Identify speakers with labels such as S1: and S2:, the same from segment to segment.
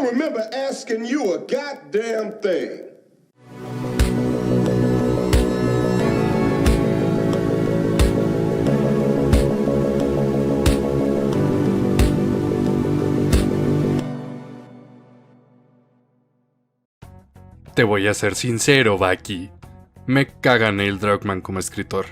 S1: don't remember asking you a goddamn thing.
S2: Te voy a ser sincero, Bucky. Me caga Neil Druckmann como escritor.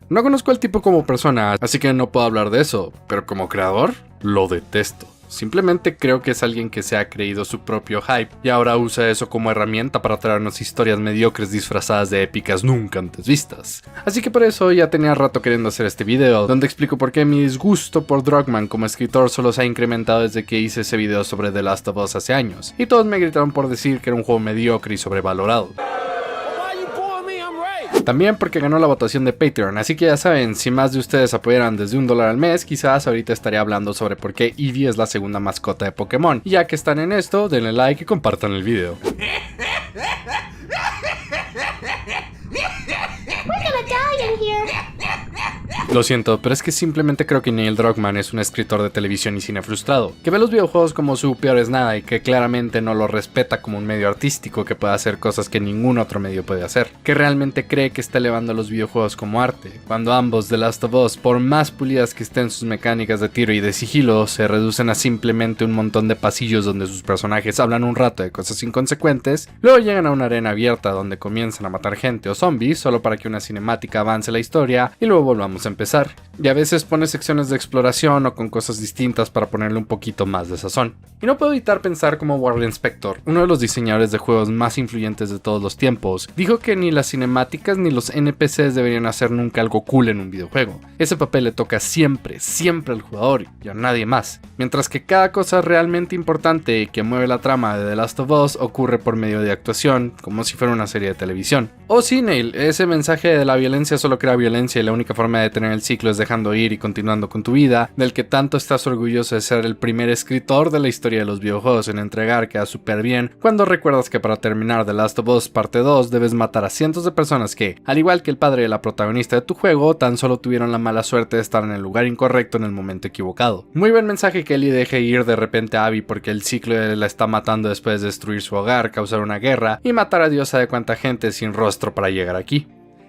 S2: No conozco al tipo como persona, así que no puedo hablar de eso, pero como creador, lo detesto. Simplemente creo que es alguien que se ha creído su propio hype y ahora usa eso como herramienta para traernos historias mediocres disfrazadas de épicas nunca antes vistas. Así que por eso ya tenía rato queriendo hacer este video, donde explico por qué mi disgusto por Druckmann como escritor solo se ha incrementado desde que hice ese video sobre The Last of Us hace años, y todos me gritaron por decir que era un juego mediocre y sobrevalorado. También porque ganó la votación de Patreon, así que ya saben, si más de ustedes apoyaran desde $1 al mes, quizás ahorita estaría hablando sobre por qué Eevee es la segunda mascota de Pokémon. Y ya que están en esto, denle like y compartan el video. Lo siento, pero es que simplemente creo que Neil Druckmann es un escritor de televisión y cine frustrado, que ve los videojuegos como su peor es nada y que claramente no lo respeta como un medio artístico que puede hacer cosas que ningún otro medio puede hacer, que realmente cree que está elevando los videojuegos como arte, cuando ambos, The Last of Us, por más pulidas que estén sus mecánicas de tiro y de sigilo, se reducen a simplemente un montón de pasillos donde sus personajes hablan un rato de cosas inconsecuentes, luego llegan a una arena abierta donde comienzan a matar gente o zombies solo para que una cinemática avance la historia y luego volvamos a empezar. Y a veces pone secciones de exploración o con cosas distintas para ponerle un poquito más de sazón. Y no puedo evitar pensar como Warren Spector, uno de los diseñadores de juegos más influyentes de todos los tiempos, dijo que ni las cinemáticas ni los NPCs deberían hacer nunca algo cool en un videojuego. Ese papel le toca siempre al jugador y a nadie más. Mientras que cada cosa realmente importante que mueve la trama de The Last of Us ocurre por medio de actuación, como si fuera una serie de televisión. O sí, Neil, ese mensaje de la violencia solo crea violencia y la única forma de detener el ciclo es dejando ir y continuando con tu vida, del que tanto estás orgulloso de ser el primer escritor de la historia de los videojuegos en entregar queda súper bien, cuando recuerdas que para terminar The Last of Us parte 2 debes matar a cientos de personas que, al igual que el padre de la protagonista de tu juego, tan solo tuvieron la mala suerte de estar en el lugar incorrecto en el momento equivocado. Muy buen mensaje que Ellie deje ir de repente a Abby porque el ciclo la está matando después de destruir su hogar, causar una guerra y matar a Dios sabe cuánta gente sin rostro para llegar aquí.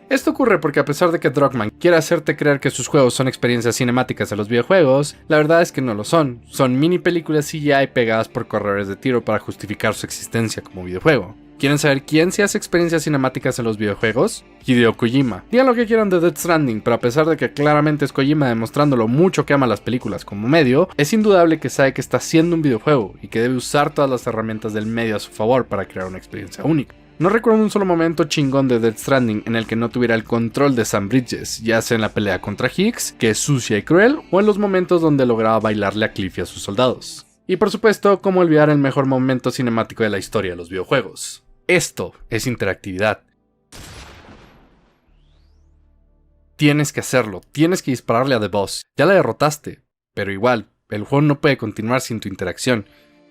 S2: Esto ocurre porque a pesar de que Druckmann quiere hacerte creer que sus juegos son experiencias cinemáticas de los videojuegos, la verdad es que no lo son. Son mini películas CGI pegadas por corredores de tiro para justificar su existencia como videojuego. ¿Quieren saber quién se hace experiencias cinemáticas en los videojuegos? Hideo Kojima. Digan lo que quieran de Death Stranding, pero a pesar de que claramente es Kojima demostrando lo mucho que ama las películas como medio, es indudable que sabe que está haciendo un videojuego y que debe usar todas las herramientas del medio a su favor para crear una experiencia única. No recuerdo un solo momento chingón de Death Stranding en el que no tuviera el control de Sam Bridges, ya sea en la pelea contra Higgs, que es sucia y cruel, o en los momentos donde lograba bailarle a Cliff y a sus soldados. Y por supuesto, cómo olvidar el mejor momento cinemático de la historia de los videojuegos. Esto es interactividad. Tienes que hacerlo, tienes que dispararle a The Boss. Ya la derrotaste, pero igual, el juego no puede continuar sin tu interacción,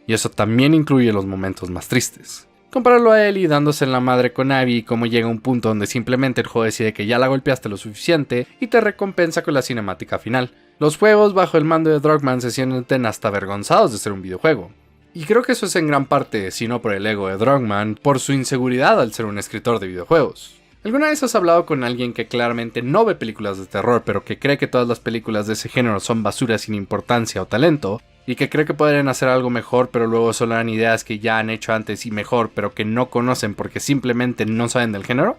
S2: y eso también incluye los momentos más tristes. Compararlo a Ellie dándose en la madre con Abby y cómo llega a un punto donde simplemente el juego decide que ya la golpeaste lo suficiente y te recompensa con la cinemática final. Los juegos bajo el mando de Druckmann se sienten hasta avergonzados de ser un videojuego. Y creo que eso es en gran parte, si no por el ego de Druckmann, por su inseguridad al ser un escritor de videojuegos. ¿Alguna vez has hablado con alguien que claramente no ve películas de terror, pero que cree que todas las películas de ese género son basura sin importancia o talento? Y que cree que podrían hacer algo mejor, pero luego solo dan ideas que ya han hecho antes y mejor, pero que no conocen porque simplemente no saben del género?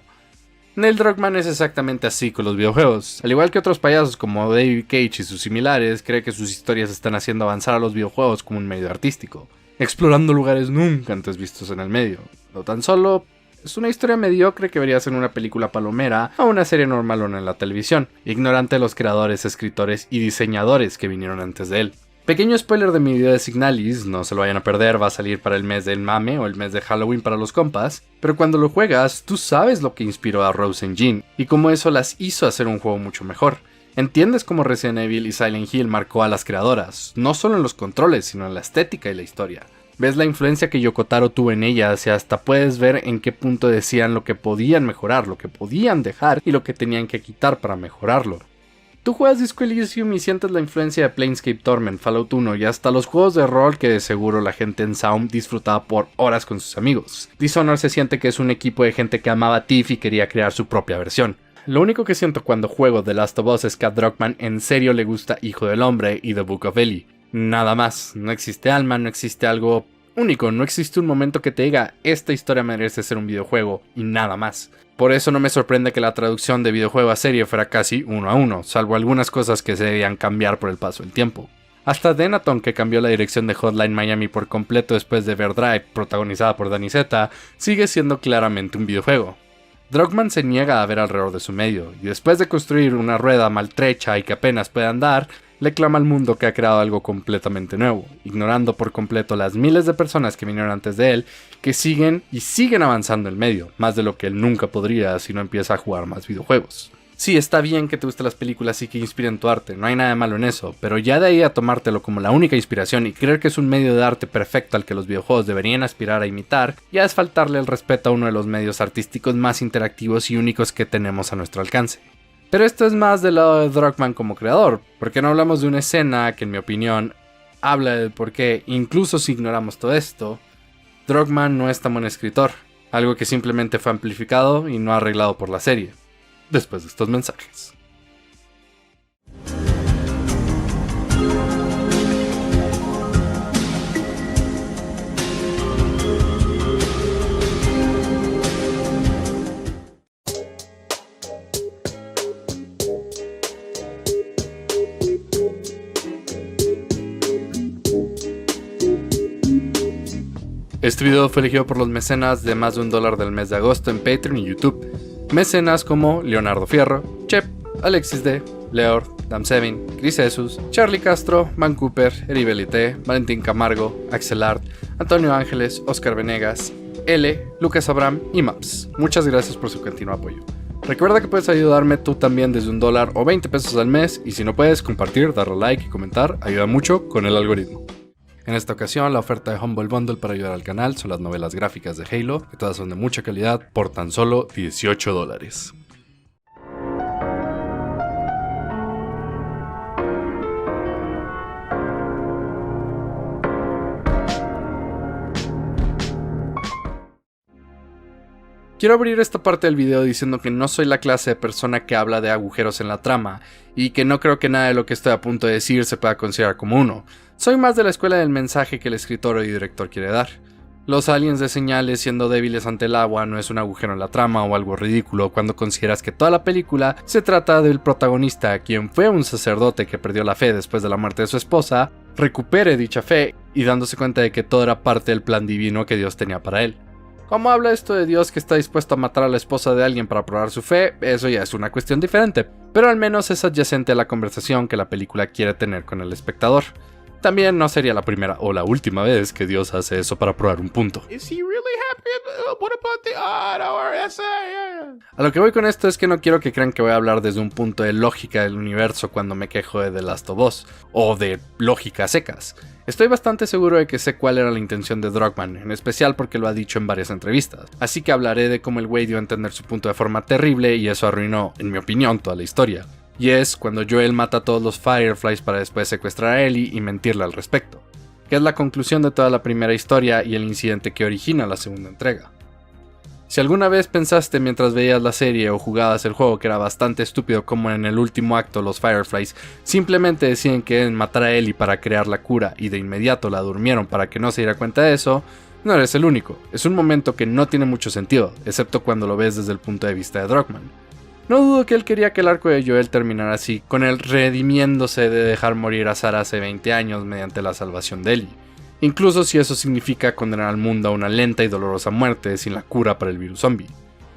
S2: Neil Druckmann es exactamente así con los videojuegos. Al igual que otros payasos como David Cage y sus similares, cree que sus historias están haciendo avanzar a los videojuegos como un medio artístico, explorando lugares nunca antes vistos en el medio. No tan solo es una historia mediocre que debería ser una película palomera o una serie normalona en la televisión, ignorante de los creadores, escritores y diseñadores que vinieron antes de él. Pequeño spoiler de mi video de Signalis, no se lo vayan a perder, va a salir para el mes del mame o el mes de Halloween para los compas, pero cuando lo juegas, tú sabes lo que inspiró a Rose Engine y cómo eso las hizo hacer un juego mucho mejor. Entiendes cómo Resident Evil y Silent Hill marcó a las creadoras, no solo en los controles, sino en la estética y la historia. Ves la influencia que Yoko Taro tuvo en ellas y hasta puedes ver en qué punto decían lo que podían mejorar, lo que podían dejar y lo que tenían que quitar para mejorarlo. Tú juegas Disco Elysium y sientes la influencia de Planescape Torment, Fallout 1 y hasta los juegos de rol que de seguro la gente en Sound disfrutaba por horas con sus amigos. Dishonored se siente que es un equipo de gente que amaba Thief y quería crear su propia versión. Lo único que siento cuando juego The Last of Us es que a Druckmann en serio le gusta Hijo del Hombre y The Book of Eli. Nada más, no existe alma, no existe algo único, no existe un momento que te diga esta historia merece ser un videojuego y nada más. Por eso no me sorprende que la traducción de videojuego a serie fuera casi 1-1, salvo algunas cosas que se debían cambiar por el paso del tiempo. Hasta Denaton, que cambió la dirección de Hotline Miami por completo después de Overdrive, protagonizada por Dani Zeta, sigue siendo claramente un videojuego. Druckmann se niega a ver alrededor de su medio, y después de construir una rueda maltrecha y que apenas puede andar, le clama al mundo que ha creado algo completamente nuevo, ignorando por completo las miles de personas que vinieron antes de él, que siguen avanzando el medio, más de lo que él nunca podría si no empieza a jugar más videojuegos. Sí, está bien que te gusten las películas y que inspiren tu arte, no hay nada de malo en eso, pero ya de ahí a tomártelo como la única inspiración y creer que es un medio de arte perfecto al que los videojuegos deberían aspirar a imitar, ya es faltarle el respeto a uno de los medios artísticos más interactivos y únicos que tenemos a nuestro alcance. Pero esto es más del lado de Druckmann como creador, porque no hablamos de una escena que en mi opinión habla del por qué, incluso si ignoramos todo esto, Druckmann no es tan buen escritor, algo que simplemente fue amplificado y no arreglado por la serie. Después de estos mensajes. Este video fue elegido por los mecenas de más de $1 del mes de agosto en Patreon y YouTube. Mecenas como Leonardo Fierro, Chep, Alexis D, Leor, Dam7, Chris Jesus, Charlie Castro, Man Cooper, Eribelite, Valentín Camargo, Axel Art, Antonio Ángeles, Oscar Venegas, L, Lucas Abraham y Maps. Muchas gracias por su continuo apoyo. Recuerda que puedes ayudarme tú también desde $1 o 20 pesos al mes, y si no puedes, compartir, darle like y comentar ayuda mucho con el algoritmo. En esta ocasión, la oferta de Humble Bundle para ayudar al canal son las novelas gráficas de Halo, que todas son de mucha calidad, por tan solo $18. Quiero abrir esta parte del video diciendo que no soy la clase de persona que habla de agujeros en la trama, y que no creo que nada de lo que estoy a punto de decir se pueda considerar como uno. Soy más de la escuela del mensaje que el escritor o director quiere dar. Los aliens de señales siendo débiles ante el agua no es un agujero en la trama o algo ridículo cuando consideras que toda la película se trata del protagonista, quien fue un sacerdote que perdió la fe después de la muerte de su esposa, recupere dicha fe y dándose cuenta de que todo era parte del plan divino que Dios tenía para él. Como habla esto de Dios que está dispuesto a matar a la esposa de alguien para probar su fe, eso ya es una cuestión diferente, pero al menos es adyacente a la conversación que la película quiere tener con el espectador. También no sería la primera o la última vez que Dios hace eso para probar un punto. A lo que voy con esto es que no quiero que crean que voy a hablar desde un punto de lógica del universo cuando me quejo de The Last of Us, o de lógica secas. Estoy bastante seguro de que sé cuál era la intención de Druckmann, en especial porque lo ha dicho en varias entrevistas, así que hablaré de cómo el güey dio a entender su punto de forma terrible y eso arruinó, en mi opinión, toda la historia. Y es cuando Joel mata a todos los Fireflies para después secuestrar a Ellie y mentirle al respecto, que es la conclusión de toda la primera historia y el incidente que origina la segunda entrega. Si alguna vez pensaste mientras veías la serie o jugabas el juego que era bastante estúpido como en el último acto los Fireflies simplemente deciden que deben matar a Ellie para crear la cura y de inmediato la durmieron para que no se diera cuenta de eso, no eres el único. Es un momento que no tiene mucho sentido, excepto cuando lo ves desde el punto de vista de Druckmann. No dudo que él quería que el arco de Joel terminara así, con él redimiéndose de dejar morir a Sarah hace 20 años mediante la salvación de Ellie. Incluso si eso significa condenar al mundo a una lenta y dolorosa muerte sin la cura para el virus zombie.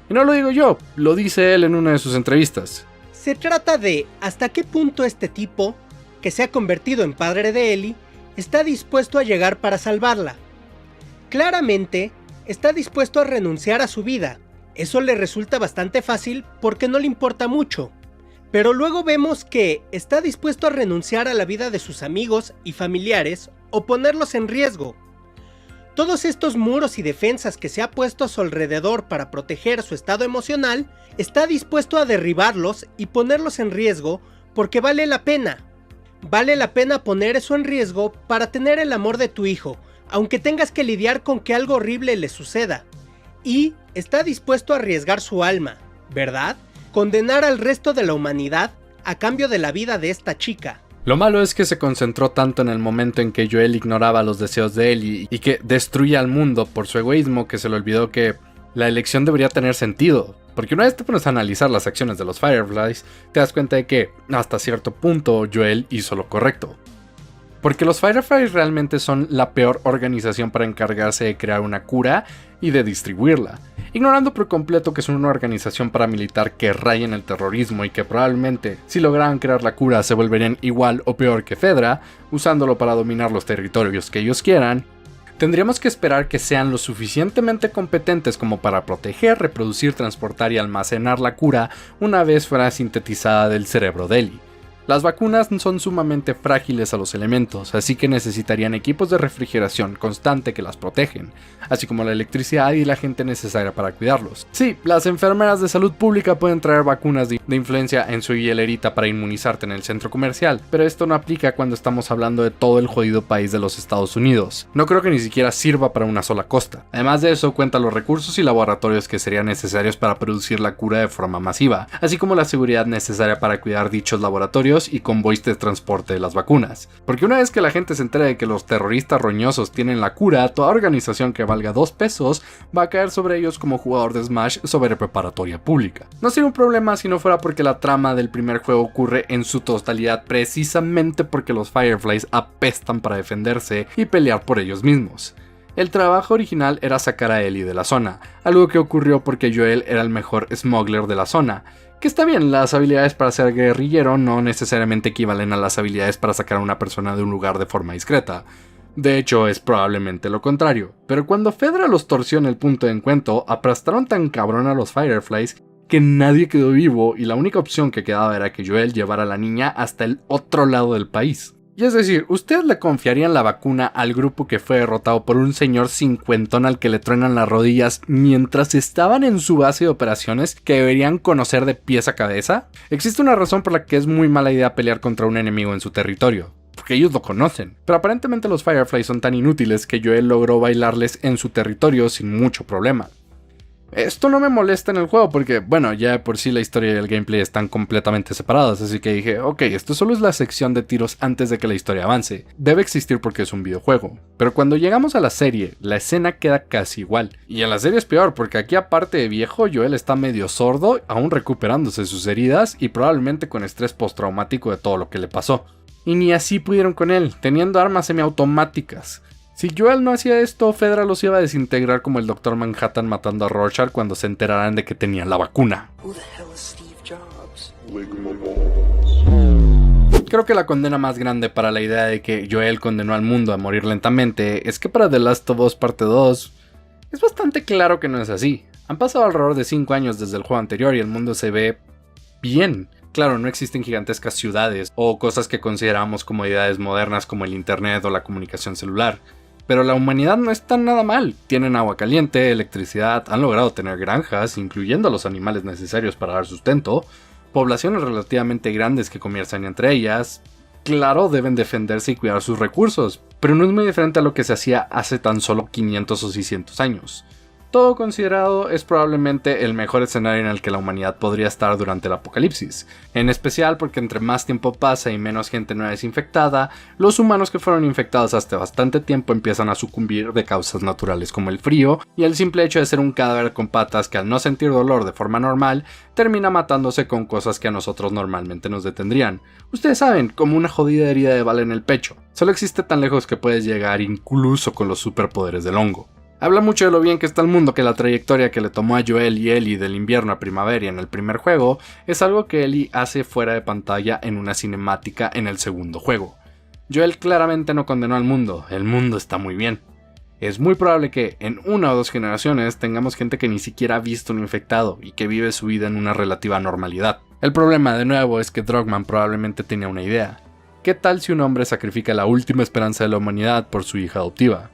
S2: Y no lo digo yo, lo dice él en una de sus entrevistas.
S3: Se trata de hasta qué punto este tipo, que se ha convertido en padre de Ellie, está dispuesto a llegar para salvarla. Claramente, está dispuesto a renunciar a su vida. Eso le resulta bastante fácil porque no le importa mucho. Pero luego vemos que está dispuesto a renunciar a la vida de sus amigos y familiares o ponerlos en riesgo. Todos estos muros y defensas que se ha puesto a su alrededor para proteger su estado emocional, está dispuesto a derribarlos y ponerlos en riesgo porque vale la pena. Vale la pena poner eso en riesgo para tener el amor de tu hijo, aunque tengas que lidiar con que algo horrible le suceda. Y está dispuesto a arriesgar su alma, ¿verdad? Condenar al resto de la humanidad a cambio de la vida de esta chica.
S2: Lo malo es que se concentró tanto en el momento en que Joel ignoraba los deseos de Ellie y que destruía al mundo por su egoísmo que se le olvidó que la elección debería tener sentido. Porque una vez te pones a analizar las acciones de los Fireflies, te das cuenta de que, hasta cierto punto, Joel hizo lo correcto. Porque los Fireflies realmente son la peor organización para encargarse de crear una cura y de distribuirla, ignorando por completo que son una organización paramilitar que raya en el terrorismo y que probablemente, si lograran crear la cura, se volverían igual o peor que Fedra, usándolo para dominar los territorios que ellos quieran. Tendríamos que esperar que sean lo suficientemente competentes como para proteger, reproducir, transportar y almacenar la cura una vez fuera sintetizada del cerebro de Ellie. Las vacunas son sumamente frágiles a los elementos, así que necesitarían equipos de refrigeración constante que las protegen, así como la electricidad y la gente necesaria para cuidarlos. Sí, las enfermeras de salud pública pueden traer vacunas de influencia en su hielerita para inmunizarte en el centro comercial, pero esto no aplica cuando estamos hablando de todo el jodido país de los Estados Unidos. No creo que ni siquiera sirva para una sola costa. Además de eso, cuenta los recursos y laboratorios que serían necesarios para producir la cura de forma masiva, así como la seguridad necesaria para cuidar dichos laboratorios y convoys de transporte de las vacunas. Porque una vez que la gente se entere de que los terroristas roñosos tienen la cura, toda organización que valga 2 pesos va a caer sobre ellos como jugador de Smash sobre preparatoria pública. No sería un problema si no fuera porque la trama del primer juego ocurre en su totalidad precisamente porque los Fireflies apestan para defenderse y pelear por ellos mismos. El trabajo original era sacar a Ellie de la zona, algo que ocurrió porque Joel era el mejor smuggler de la zona. Que está bien, las habilidades para ser guerrillero no necesariamente equivalen a las habilidades para sacar a una persona de un lugar de forma discreta. De hecho, es probablemente lo contrario. Pero cuando Fedra los torció en el punto de encuentro, aplastaron tan cabrón a los Fireflies que nadie quedó vivo y la única opción que quedaba era que Joel llevara a la niña hasta el otro lado del país. Y es decir, ¿ustedes le confiarían la vacuna al grupo que fue derrotado por un señor cincuentón al que le truenan las rodillas mientras estaban en su base de operaciones que deberían conocer de pies a cabeza? Existe una razón por la que es muy mala idea pelear contra un enemigo en su territorio, porque ellos lo conocen. Pero aparentemente los Fireflies son tan inútiles que Joel logró bailarles en su territorio sin mucho problema. Esto no me molesta en el juego porque, bueno, ya de por sí la historia y el gameplay están completamente separados, así que dije, ok, esto solo es la sección de tiros antes de que la historia avance. Debe existir porque es un videojuego. Pero cuando llegamos a la serie, la escena queda casi igual. Y en la serie es peor porque aquí aparte de viejo, Joel está medio sordo, aún recuperándose sus heridas y probablemente con estrés postraumático de todo lo que le pasó. Y ni así pudieron con él, teniendo armas semiautomáticas. Si Joel no hacía esto, Fedra los iba a desintegrar como el Dr. Manhattan matando a Rorschach cuando se enteraran de que tenían la vacuna. Creo que la condena más grande para la idea de que Joel condenó al mundo a morir lentamente es que para The Last of Us Parte 2 es bastante claro que no es así. Han pasado alrededor de 5 años desde el juego anterior y el mundo se ve bien. Claro, no existen gigantescas ciudades o cosas que consideramos comodidades modernas como el internet o la comunicación celular. Pero la humanidad no está nada mal. Tienen agua caliente, electricidad, han logrado tener granjas, incluyendo los animales necesarios para dar sustento, poblaciones relativamente grandes que comercian entre ellas. Claro, deben defenderse y cuidar sus recursos, pero no es muy diferente a lo que se hacía hace tan solo 500 o 600 años. Todo considerado, es probablemente el mejor escenario en el que la humanidad podría estar durante el apocalipsis, en especial porque entre más tiempo pasa y menos gente nueva es infectada, los humanos que fueron infectados hace bastante tiempo empiezan a sucumbir de causas naturales como el frío y el simple hecho de ser un cadáver con patas que al no sentir dolor de forma normal, termina matándose con cosas que a nosotros normalmente nos detendrían. Ustedes saben, como una jodida herida de bala en el pecho. Solo existe tan lejos que puedes llegar incluso con los superpoderes del hongo. Habla mucho de lo bien que está el mundo que la trayectoria que le tomó a Joel y Ellie del invierno a primavera en el primer juego es algo que Ellie hace fuera de pantalla en una cinemática en el segundo juego. Joel claramente no condenó al mundo, el mundo está muy bien. Es muy probable que en 1 o 2 generaciones tengamos gente que ni siquiera ha visto un infectado y que vive su vida en una relativa normalidad. El problema de nuevo es que Druckmann probablemente tenía una idea. ¿Qué tal si un hombre sacrifica la última esperanza de la humanidad por su hija adoptiva?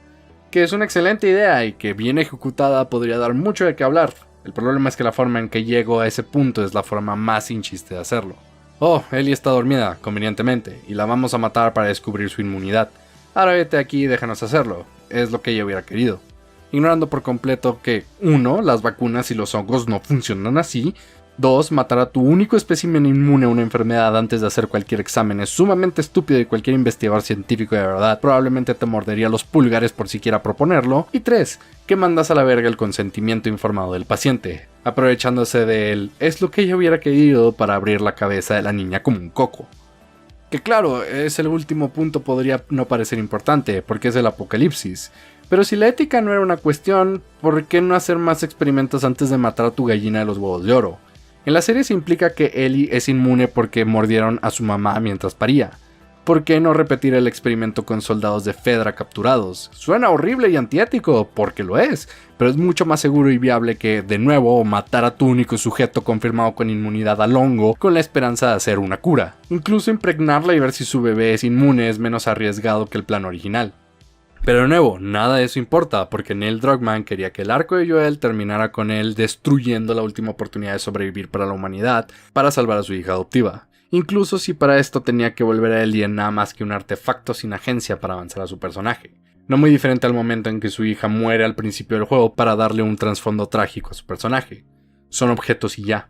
S2: Que es una excelente idea y que bien ejecutada podría dar mucho de qué hablar. El problema es que la forma en que llego a ese punto es la forma más sin chiste de hacerlo. Oh, Ellie está dormida, convenientemente, y la vamos a matar para descubrir su inmunidad. Ahora vete aquí y déjanos hacerlo. Es lo que ella hubiera querido. Ignorando por completo que 1. Las vacunas y los hongos no funcionan así. 2. Matar a tu único espécimen inmune a una enfermedad antes de hacer cualquier examen es sumamente estúpido y cualquier investigador científico de verdad probablemente te mordería los pulgares por siquiera proponerlo. Y 3. Que mandas a la verga el consentimiento informado del paciente, aprovechándose de él es lo que ella hubiera querido para abrir la cabeza de la niña como un coco. Que claro, ese último punto podría no parecer importante porque es el apocalipsis. Pero si la ética no era una cuestión, ¿por qué no hacer más experimentos antes de matar a tu gallina de los huevos de oro? En la serie se implica que Ellie es inmune porque mordieron a su mamá mientras paría. ¿Por qué no repetir el experimento con soldados de Fedra capturados? Suena horrible y antiético, porque lo es, pero es mucho más seguro y viable que, de nuevo, matar a tu único sujeto confirmado con inmunidad al hongo con la esperanza de hacer una cura. Incluso impregnarla y ver si su bebé es inmune es menos arriesgado que el plan original. Pero de nuevo, nada de eso importa, porque Neil Druckmann quería que el arco de Joel terminara con él destruyendo la última oportunidad de sobrevivir para la humanidad para salvar a su hija adoptiva. Incluso si para esto tenía que volver a Ellie en nada más que un artefacto sin agencia para avanzar a su personaje. No muy diferente al momento en que su hija muere al principio del juego para darle un trasfondo trágico a su personaje. Son objetos y ya.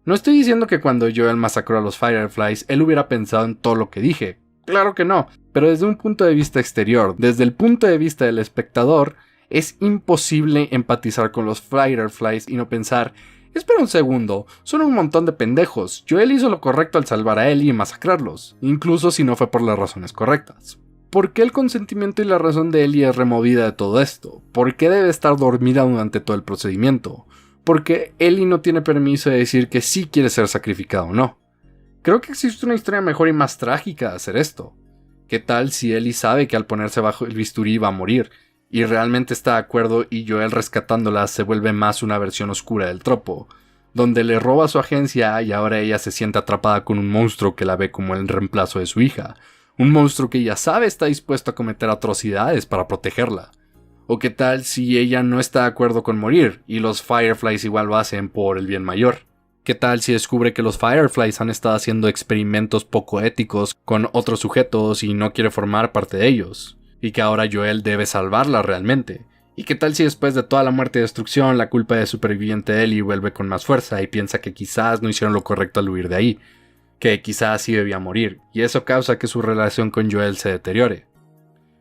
S2: No estoy diciendo que cuando Joel masacró a los Fireflies él hubiera pensado en todo lo que dije. Claro que no, pero desde un punto de vista exterior, desde el punto de vista del espectador, es imposible empatizar con los Fireflies y no pensar, espera un segundo, son un montón de pendejos, Joel hizo lo correcto al salvar a Ellie y masacrarlos, incluso si no fue por las razones correctas. ¿Por qué el consentimiento y la razón de Ellie es removida de todo esto? ¿Por qué debe estar dormida durante todo el procedimiento? ¿Por qué Ellie no tiene permiso de decir que sí quiere ser sacrificada o no? Creo que existe una historia mejor y más trágica de hacer esto. ¿Qué tal si Ellie sabe que al ponerse bajo el bisturí va a morir, y realmente está de acuerdo y Joel rescatándola se vuelve más una versión oscura del tropo, donde le roba su agencia y ahora ella se siente atrapada con un monstruo que la ve como el reemplazo de su hija, un monstruo que ya sabe está dispuesto a cometer atrocidades para protegerla? ¿O qué tal si ella no está de acuerdo con morir, y los Fireflies igual lo hacen por el bien mayor? ¿Qué tal si descubre que los Fireflies han estado haciendo experimentos poco éticos con otros sujetos y no quiere formar parte de ellos? Y que ahora Joel debe salvarla realmente. ¿Y qué tal si después de toda la muerte y destrucción la culpa de superviviente de Ellie vuelve con más fuerza y piensa que quizás no hicieron lo correcto al huir de ahí? Que quizás sí debía morir, y eso causa que su relación con Joel se deteriore.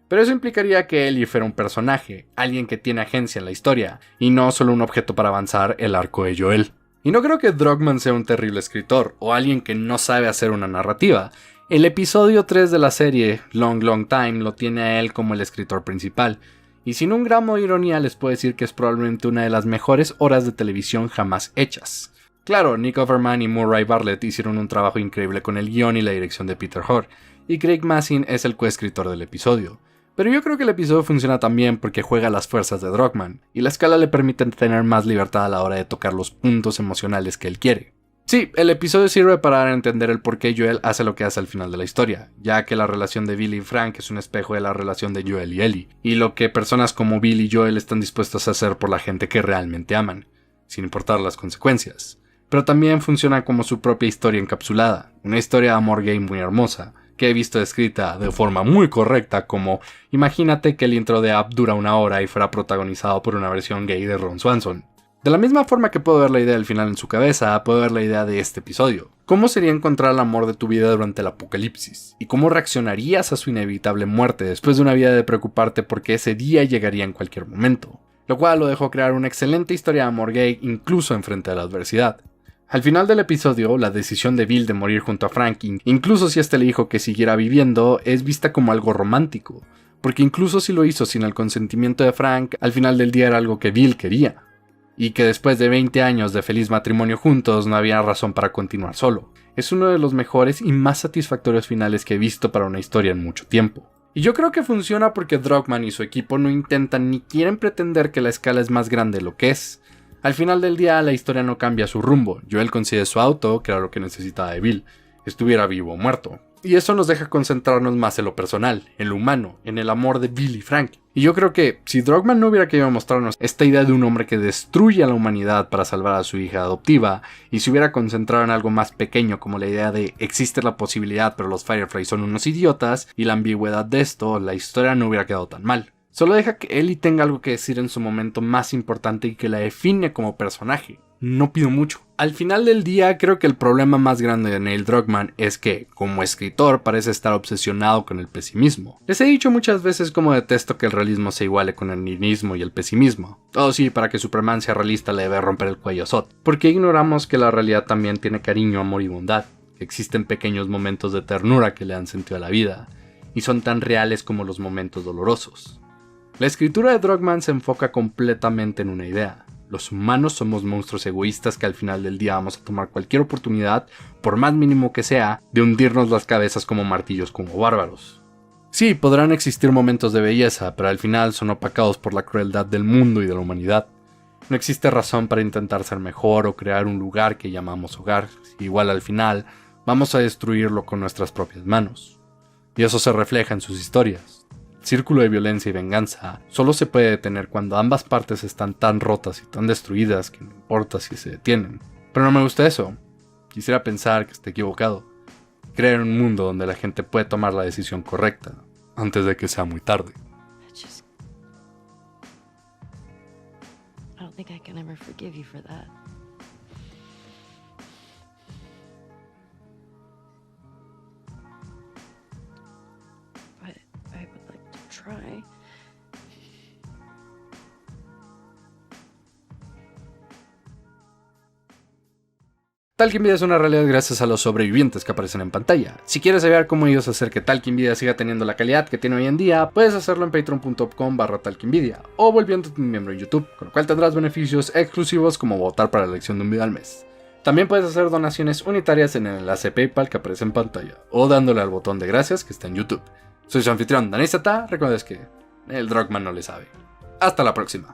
S2: Pero eso implicaría que Ellie fuera un personaje, alguien que tiene agencia en la historia, y no solo un objeto para avanzar el arco de Joel. Y no creo que Druckmann sea un terrible escritor, o alguien que no sabe hacer una narrativa. El episodio 3 de la serie, Long Long Time, lo tiene a él como el escritor principal, y sin un gramo de ironía les puedo decir que es probablemente una de las mejores horas de televisión jamás hechas. Claro, Nick Offerman y Murray Bartlett hicieron un trabajo increíble con el guión y la dirección de Peter Hoare, y Craig Mazin es el coescritor del episodio. Pero yo creo que el episodio funciona también porque juega a las fuerzas de Druckmann, y la escala le permite tener más libertad a la hora de tocar los puntos emocionales que él quiere. Sí, el episodio sirve para dar a entender el por qué Joel hace lo que hace al final de la historia, ya que la relación de Bill y Frank es un espejo de la relación de Joel y Ellie, y lo que personas como Bill y Joel están dispuestos a hacer por la gente que realmente aman, sin importar las consecuencias. Pero también funciona como su propia historia encapsulada, una historia de amor gay muy hermosa, que he visto descrita de forma muy correcta como imagínate que el intro de Up dura 1 hora y fuera protagonizado por una versión gay de Ron Swanson. De la misma forma que puedo ver la idea del final en su cabeza, puedo ver la idea de este episodio. ¿Cómo sería encontrar el amor de tu vida durante el apocalipsis? ¿Y cómo reaccionarías a su inevitable muerte después de una vida de preocuparte porque ese día llegaría en cualquier momento? Lo cual lo dejó crear una excelente historia de amor gay incluso enfrente de la adversidad. Al final del episodio, la decisión de Bill de morir junto a Frank, incluso si este le dijo que siguiera viviendo, es vista como algo romántico, porque incluso si lo hizo sin el consentimiento de Frank, al final del día era algo que Bill quería, y que después de 20 años de feliz matrimonio juntos no había razón para continuar solo. Es uno de los mejores y más satisfactorios finales que he visto para una historia en mucho tiempo. Y yo creo que funciona porque Druckmann y su equipo no intentan ni quieren pretender que la escala es más grande de lo que es. Al final del día la historia no cambia su rumbo. Joel consigue su auto, que era lo que necesitaba de Bill, estuviera vivo o muerto. Y eso nos deja concentrarnos más en lo personal, en lo humano, en el amor de Bill y Frank. Y yo creo que si Druckmann no hubiera querido mostrarnos esta idea de un hombre que destruye a la humanidad para salvar a su hija adoptiva, y se hubiera concentrado en algo más pequeño como la idea de existe la posibilidad pero los Firefly son unos idiotas, y la ambigüedad de esto, la historia no hubiera quedado tan mal. Solo deja que Ellie tenga algo que decir en su momento más importante y que la define como personaje. No pido mucho. Al final del día, creo que el problema más grande de Neil Druckmann es que, como escritor, parece estar obsesionado con el pesimismo. Les he dicho muchas veces cómo detesto que el realismo se iguale con el nihilismo y el pesimismo. Oh sí, para que Superman sea realista le debe romper el cuello a Zod. Porque ignoramos que la realidad también tiene cariño, amor y bondad. Que existen pequeños momentos de ternura que le dan sentido a la vida. Y son tan reales como los momentos dolorosos. La escritura de Druckmann se enfoca completamente en una idea. Los humanos somos monstruos egoístas que al final del día vamos a tomar cualquier oportunidad, por más mínimo que sea, de hundirnos las cabezas como martillos como bárbaros. Sí, podrán existir momentos de belleza, pero al final son opacados por la crueldad del mundo y de la humanidad. No existe razón para intentar ser mejor o crear un lugar que llamamos hogar, si igual al final vamos a destruirlo con nuestras propias manos. Y eso se refleja en sus historias. El círculo de violencia y venganza solo se puede detener cuando ambas partes están tan rotas y tan destruidas que no importa si se detienen. Pero no me gusta eso. Quisiera pensar que esté equivocado. Crear un mundo donde la gente puede tomar la decisión correcta antes de que sea muy tarde.
S4: I don't think I can ever forgive you for that. But I would like to try.
S2: Talking Vida es una realidad gracias a los sobrevivientes que aparecen en pantalla. Si quieres saber cómo ellos hacer que Talking Vida siga teniendo la calidad que tiene hoy en día, puedes hacerlo en patreon.com/talkingvidia o volviéndote un miembro en YouTube, con lo cual tendrás beneficios exclusivos como votar para la elección de un video al mes. También puedes hacer donaciones unitarias en el enlace PayPal que aparece en pantalla, o dándole al botón de gracias que está en YouTube. Soy su anfitrión, Danny Zata, recuerda que el Druckmann no le sabe. Hasta la próxima.